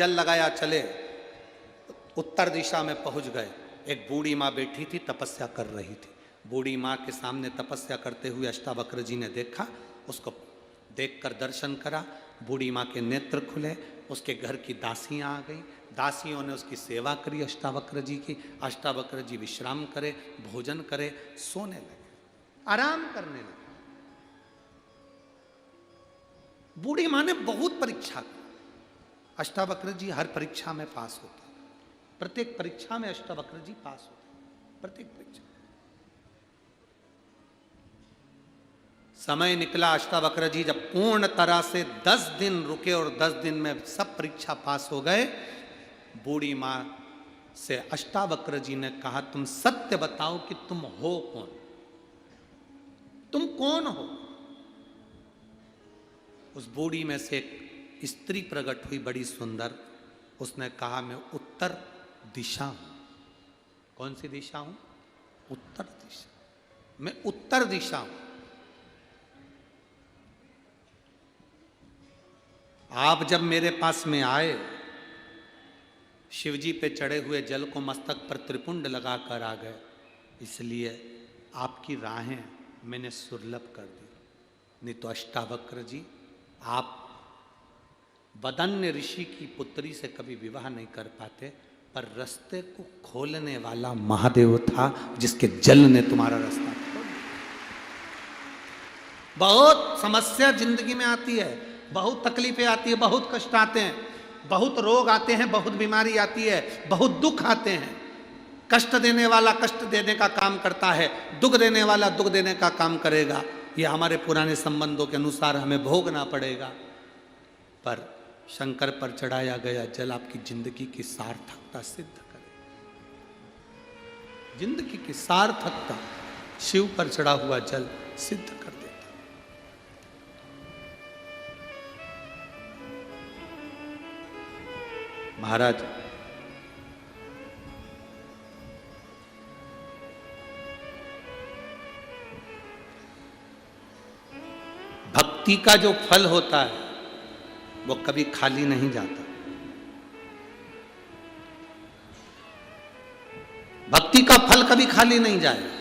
जल लगाया, चले, उत्तर दिशा में पहुंच गए। एक बूढ़ी माँ बैठी थी, तपस्या कर रही थी। बूढ़ी माँ के सामने तपस्या करते हुए अष्टावक्र जी ने देखा, उसको देखकर दर्शन करा। बूढ़ी माँ के नेत्र खुले, उसके घर की दासियाँ आ गई, दासियों ने उसकी सेवा करी अष्टावक्र जी की। अष्टावक्र जी विश्राम करे, भोजन करे, सोने लगे, आराम करने लगे। बूढ़ी माँ ने बहुत परीक्षा की। अष्टावक्र जी हर परीक्षा में पास होते, प्रत्येक परीक्षा में अष्टावक्र जी पास होते, प्रत्येक परीक्षा। समय निकला, अष्टावक्र जी जब पूर्ण तरह से 10 दिन रुके और 10 दिन में सब परीक्षा पास हो गए, बूढ़ी मां से अष्टावक्र जी ने कहा, तुम सत्य बताओ कि तुम हो कौन, तुम कौन हो। उस बूढ़ी में से एक स्त्री प्रकट हुई, बड़ी सुंदर। उसने कहा, मैं उत्तर दिशा हूं। कौन सी दिशा हूं? उत्तर दिशा। मैं उत्तर दिशा हूं। आप जब मेरे पास में आए, शिवजी पे चढ़े हुए जल को मस्तक पर त्रिपुंड लगाकर आ गए, इसलिए आपकी राहें मैंने सुलभ कर दी। नहीं तो अष्टावक्र जी, आप वदन्य ऋषि की पुत्री से कभी विवाह नहीं कर पाते, पर रास्ते को खोलने वाला महादेव था, जिसके जल ने तुम्हारा रास्ता खोल दिया। बहुत समस्या जिंदगी में आती है, बहुत तकलीफें आती है, बहुत कष्ट आते हैं, बहुत रोग आते हैं, बहुत बीमारी आती है, बहुत दुख आते हैं। कष्ट देने वाला कष्ट देने का काम करता है, दुख देने वाला दुख देने का काम करेगा। ये हमारे पुराने संबंधों के अनुसार हमें भोगना पड़ेगा। पर शंकर पर चढ़ाया गया जल आपकी जिंदगी की सार्थकता सिद्ध करे। जिंदगी की सार्थकता शिव पर चढ़ा हुआ जल सिद्ध कर देता। महाराज, भक्ति का जो फल होता है वो कभी खाली नहीं जाता। भक्ति का फल कभी खाली नहीं जाएगा।